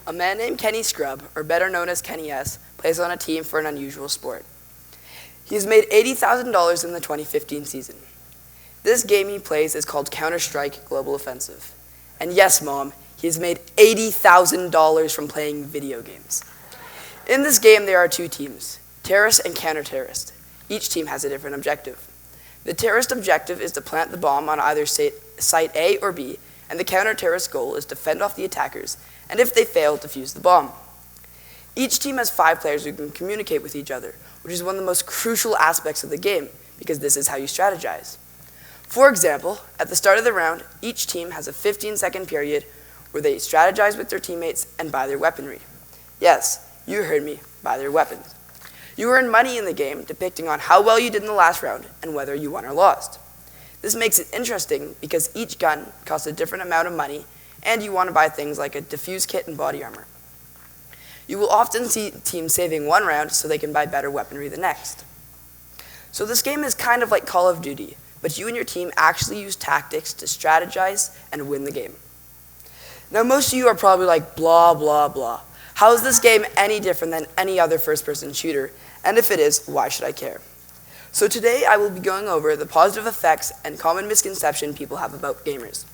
A man named Kenny Scrub, or better known as Kenny S., plays on a team for an unusual sport. He's made $80,000 in the 2015 season. This game he plays is called Counter-Strike Global Offensive. And yes, Mom, he has made $80,000 from playing video games. In this game, there are two teams, terrorist and counter-terrorist. Each team has a different objective. The terrorist objective is to plant the bomb on either site A or B, and the counter-terrorist goal is to fend off the attackers, and if they fail, defuse the bomb. Each team has 5 players who can communicate with each other, which is one of the most crucial aspects of the game, because this is how you strategize. For example, at the start of the round, each team has a 15-second period where they strategize with their teammates and buy their weaponry. Yes, you heard me, buy their weapons. You earn money in the game depicting on how well you did in the last round and whether you won or lost. This makes it interesting because each gun costs a different amount of money and you want to buy things like a defuse kit and body armor. You will often see teams saving one round so they can buy better weaponry the next. So this game is kind of like Call of Duty, but you and your team actually use tactics to strategize and win the game. Now most of you are probably like, blah, blah, blah. How is this game any different than any other first-person shooter? And if it is, why should I care? So today I will be going over the positive effects and common misconception people have about gamers.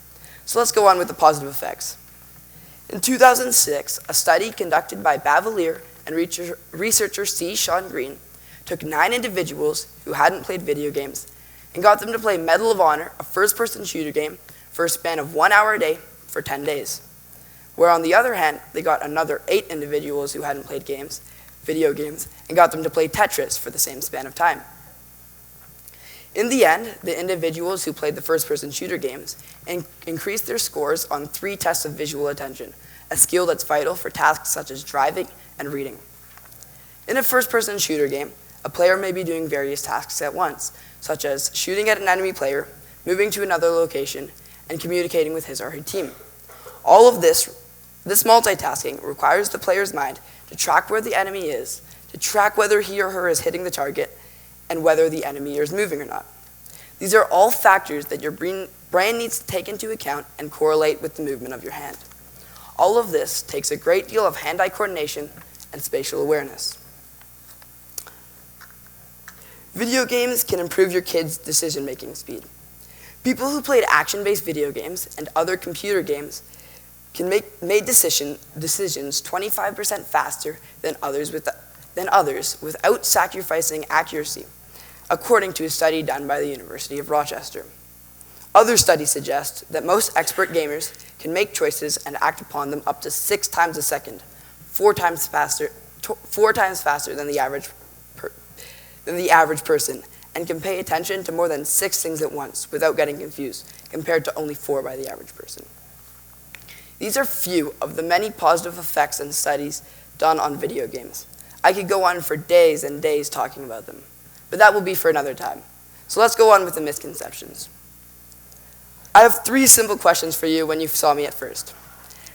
So let's go on with the positive effects. In 2006, a study conducted by Bavalier and researcher C. Sean Green took 9 individuals who hadn't played video games and got them to play Medal of Honor, a first-person shooter game, for a span of 1 hour a day for 10 days. Where on the other hand, they got another 8 individuals who hadn't played video games, and got them to play Tetris for the same span of time. In the end, the individuals who played the first-person shooter games increased their scores on 3 tests of visual attention, a skill that's vital for tasks such as driving and reading. In a first-person shooter game, a player may be doing various tasks at once, such as shooting at an enemy player, moving to another location, and communicating with his or her team. All of this multitasking requires the player's mind to track where the enemy is, to track whether he or her is hitting the target, and whether the enemy is moving or not. These are all factors that your brain needs to take into account and correlate with the movement of your hand. All of this takes a great deal of hand-eye coordination and spatial awareness. Video games can improve your kids' decision-making speed. People who played action-based video games and other computer games can make decisions 25% faster than others without sacrificing accuracy, according to a study done by the University of Rochester. Other studies suggest that most expert gamers can make choices and act upon them up to 6 times a second, 4 times faster than the average person, and can pay attention to more than 6 things at once without getting confused, compared to only 4 by the average person. These are few of the many positive effects and studies done on video games. I could go on for days and days talking about them, but that will be for another time. So let's go on with the misconceptions. I have 3 simple questions for you when you saw me at first.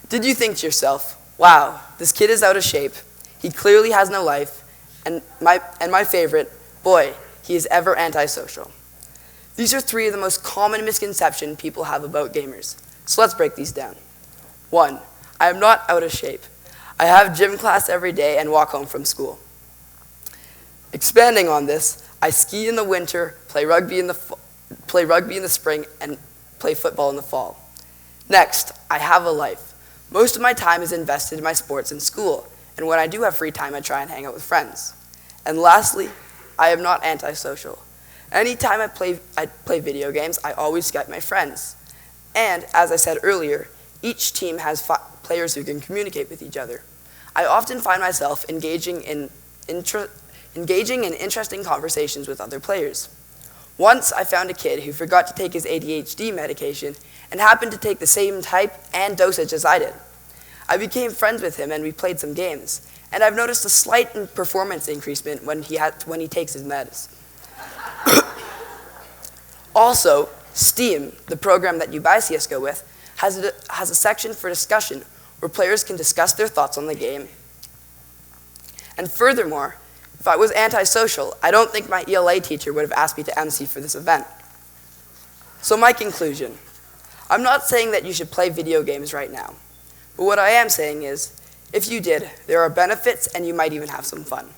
Did you think to yourself, wow, this kid is out of shape, he clearly has no life, and my favorite, boy, he is ever antisocial? These are 3 of the most common misconceptions people have about gamers. So let's break these down. 1, I am not out of shape. I have gym class every day and walk home from school. Expanding on this, I ski in the winter, play rugby in the spring, and play football in the fall. Next, I have a life. Most of my time is invested in my sports and school, and when I do have free time, I try and hang out with friends. And lastly, I am not antisocial. Anytime I play video games, I always Skype my friends. And as I said earlier, each team has players who can communicate with each other. I often find myself engaging in interesting conversations with other players. Once I found a kid who forgot to take his ADHD medication and happened to take the same type and dosage as I did. I became friends with him and we played some games, and I've noticed a slight performance increasement when he takes his meds. Also, Steam, the program that you buy CSGO with, has a section for discussion where players can discuss their thoughts on the game. And furthermore, if I was antisocial, I don't think my ELA teacher would have asked me to MC for this event. So my conclusion, I'm not saying that you should play video games right now, but what I am saying is, If you did, there are benefits and you might even have some fun.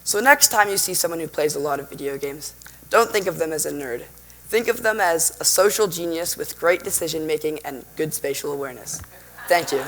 So next time you see someone who plays a lot of video games, don't think of them as a nerd. Think of them as a social genius with great decision making and good spatial awareness. Thank you.